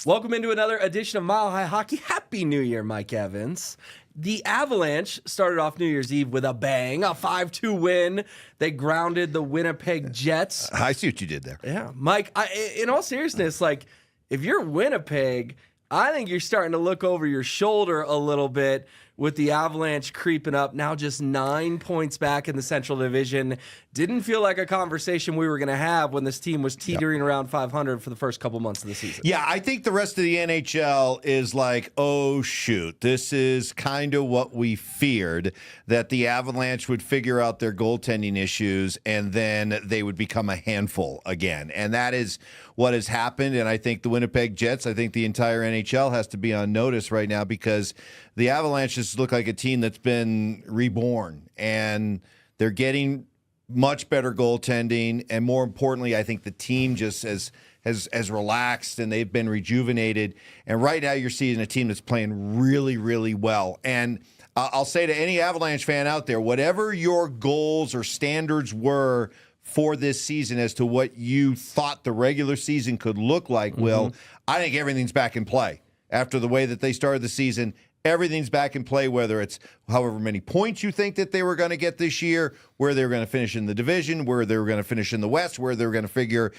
Welcome into another edition of Mile High Hockey. Happy New Year, Mike Evans. The Avalanche started off New Year's Eve with a bang, a 5-2 win. They grounded the Winnipeg Jets. I see what you did there. Yeah, Mike, in all seriousness, like, if you're Winnipeg, I think you're starting to look over your shoulder a little bit with the Avalanche creeping up, now just 9 points back in the Central Division. Didn't feel like a conversation we were going to have when this team was teetering around 500 for the first couple months of the season. Yeah, I think the rest of the NHL is like, oh, shoot, this is kind of what we feared, that the Avalanche would figure out their goaltending issues and then they would become a handful again. And that is what has happened. And I think the Winnipeg Jets, I think the entire NHL has to be on notice right now because the Avalanche just look like a team that's been reborn, and they're getting much better goaltending, and more importantly, I think the team just has relaxed and they've been rejuvenated. And right now, you're seeing a team that's playing really, really well. And I'll say to any Avalanche fan out there, whatever your goals or standards were for this season as to what you thought the regular season could look like, Will, I think everything's back in play after the way that they started the season. Everything's back in play, whether it's however many points you think that they were going to get this year, where they were going to finish in the division, where they were going to finish in the West, where they were going to figure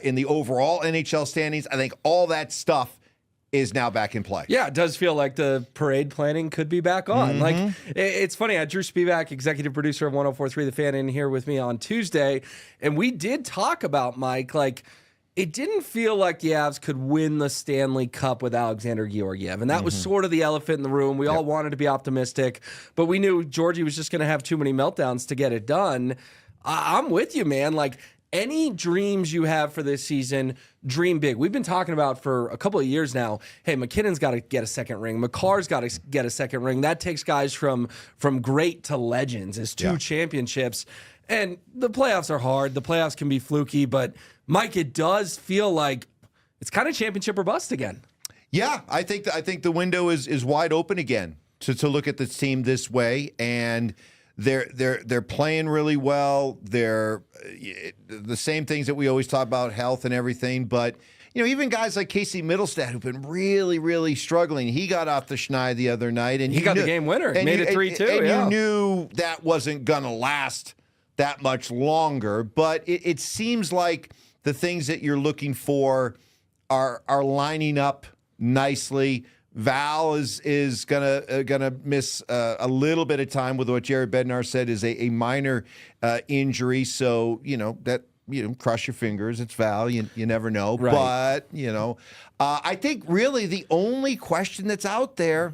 in the overall NHL standings. I think all that stuff is now back in play. Yeah, it does feel like the parade planning could be back on. Like, it's funny, I had Drew Spivak, executive producer of 104.3 The Fan, in here with me on Tuesday, and we did talk about, Mike, like, it didn't feel like the Avs could win the Stanley Cup with Alexander Georgiev, and that was sort of the elephant in the room. We all wanted to be optimistic, but we knew Georgie was just going to have too many meltdowns to get it done. I'm with you, man. Like, any dreams you have for this season, dream big. We've been talking about for a couple of years now, hey, McKinnon's got to get a second ring. Makar's got to get a second ring. That takes guys from great to legends as two championships. And the playoffs are hard. The playoffs can be fluky, but Mike, it does feel like it's kind of championship or bust again. Yeah, I think the window is wide open again to look at this team this way, and they're playing really well. They're the same things that we always talk about, health and everything, but you know, even guys like Casey Mittelstadt, who've been really, really struggling. He got off the schneid the other night, and he got the game winner. Made it 3-2. And you knew that wasn't going to last that much longer, but it seems like the things that you're looking for are lining up nicely. Val is gonna miss a little bit of time with what Jared Bednar said is a minor injury. So cross your fingers. It's Val. You never know. Right. But I think really the only question that's out there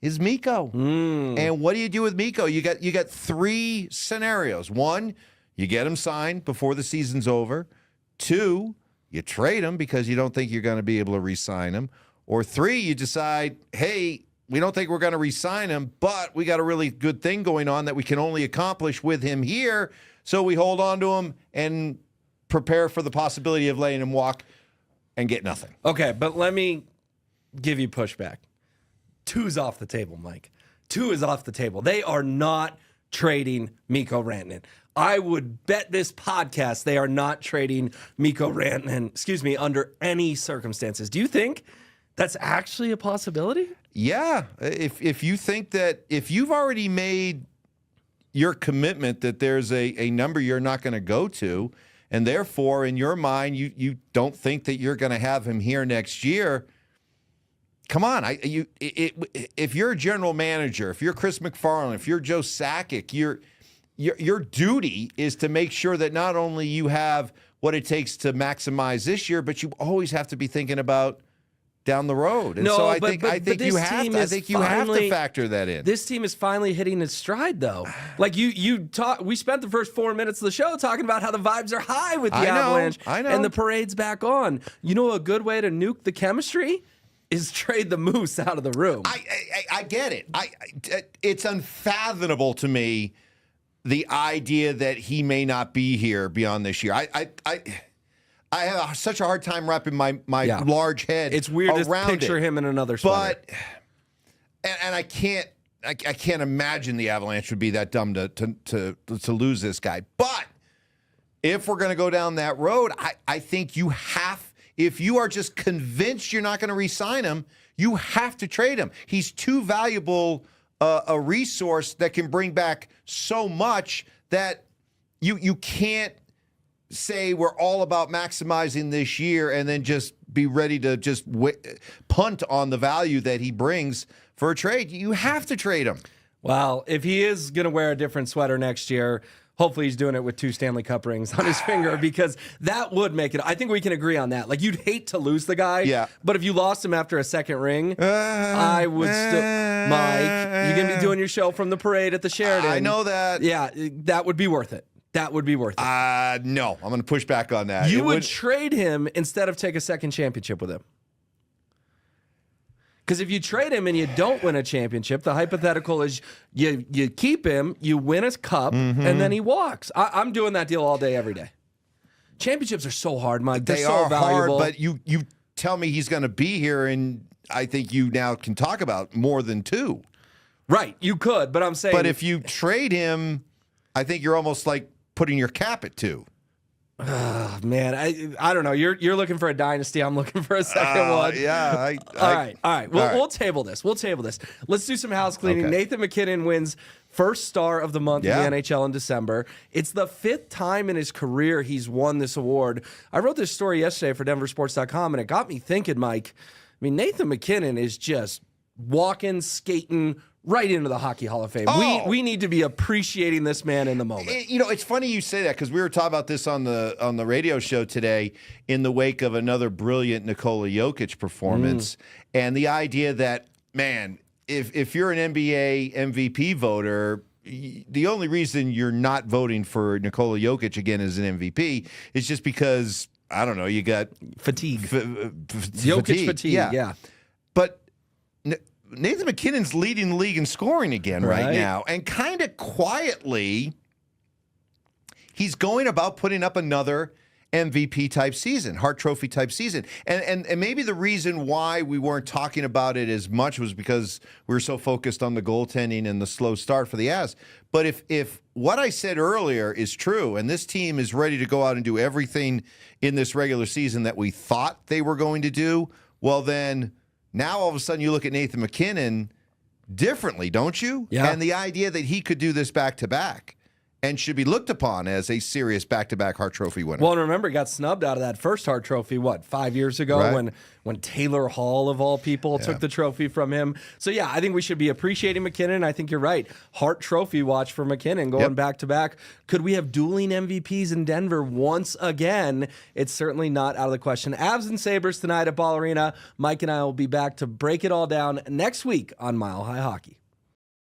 is Mikko. And what do you do with Mikko? You got three scenarios. One, you get him signed before the season's over. Two, you trade him because you don't think you're going to be able to re-sign him. Or three, you decide, hey, we don't think we're going to re-sign him, but we got a really good thing going on that we can only accomplish with him here. So we hold on to him and prepare for the possibility of letting him walk and get nothing. Okay, but let me give you pushback. Two's off the table, Mike. Two is off the table. They are not trading Mikko Rantanen. I would bet this podcast they are not trading Mikko Rantanen, under any circumstances. Do you think that's actually a possibility? Yeah. If you think that, if you've already made your commitment that there's a number you're not going to go to, and therefore in your mind you don't think that you're going to have him here next year, come on. If you're a general manager, if you're Chris McFarland, if you're Joe Sakic, your duty is to make sure that not only you have what it takes to maximize this year, but you always have to be thinking about down the road. And so I think you have to factor that in. This team is finally hitting its stride, though. Like we spent the first 4 minutes of the show talking about how the vibes are high with the Avalanche. I know. And the parade's back on. You know, a good way to nuke the chemistry is trade the Moose out of the room. I get it. It's unfathomable to me, the idea that he may not be here beyond this year. I have such a hard time wrapping my large head. It's weird to picture him in another sweater. But and I can't imagine the Avalanche would be that dumb to lose this guy. But if we're going to go down that road, I think you have, if you are just convinced you're not going to re-sign him, you have to trade him. He's too valuable a resource that can bring back so much that you can't say we're all about maximizing this year and then just be ready to just punt on the value that he brings for a trade. You have to trade him. Well, if he is going to wear a different sweater next year, hopefully he's doing it with 2 Stanley Cup rings on his finger, because that would make it. I think we can agree on that. Like, you'd hate to lose the guy, but if you lost him after a second ring, I would still. Mike, you're going to be doing your show from the parade at the Sheraton. I know that. Yeah, that would be worth it. That would be worth it. No, I'm going to push back on that. You would trade him instead of take a second championship with him. Because if you trade him and you don't win a championship, the hypothetical is you keep him, you win a cup, and then he walks. I'm doing that deal all day, every day. Championships are so hard, Mike. They're so valuable. Hard, but you tell me he's going to be here, and I think you now can talk about more than 2. Right, you could, but I'm saying. But if you trade him, I think you're almost like putting your cap at 2. Oh, man, I don't know. You're looking for a dynasty. I'm looking for a second one. Yeah. All right. We'll table this. Let's do some house cleaning. Okay. Nathan MacKinnon wins first star of the month in the NHL in December. It's the 5th time in his career he's won this award. I wrote this story yesterday for DenverSports.com, and it got me thinking, Mike. I mean, Nathan MacKinnon is just walking, skating right into the Hockey Hall of Fame. Oh. We need to be appreciating this man in the moment. It's funny you say that, because we were talking about this on the radio show today in the wake of another brilliant Nikola Jokic performance, and the idea that, man, if you're an NBA MVP voter, the only reason you're not voting for Nikola Jokic again as an MVP is just because, I don't know, you got fatigue. Jokic fatigue, yeah. But Nathan MacKinnon's leading the league in scoring again right now. And kind of quietly, he's going about putting up another MVP-type season, Hart Trophy-type season. And maybe the reason why we weren't talking about it as much was because we were so focused on the goaltending and the slow start for the Avs. But if what I said earlier is true, and this team is ready to go out and do everything in this regular season that we thought they were going to do, well then, now all of a sudden you look at Nathan MacKinnon differently, don't you? Yeah. And the idea that he could do this back-to-back and should be looked upon as a serious back-to-back Hart Trophy winner. Well, and remember, he got snubbed out of that first Hart Trophy, 5 years ago, when Taylor Hall, of all people, took the trophy from him. So, yeah, I think we should be appreciating MacKinnon. I think you're right. Hart Trophy watch for MacKinnon going back-to-back. Could we have dueling MVPs in Denver once again? It's certainly not out of the question. Avs and Sabres tonight at Ball Arena. Mike and I will be back to break it all down next week on Mile High Hockey.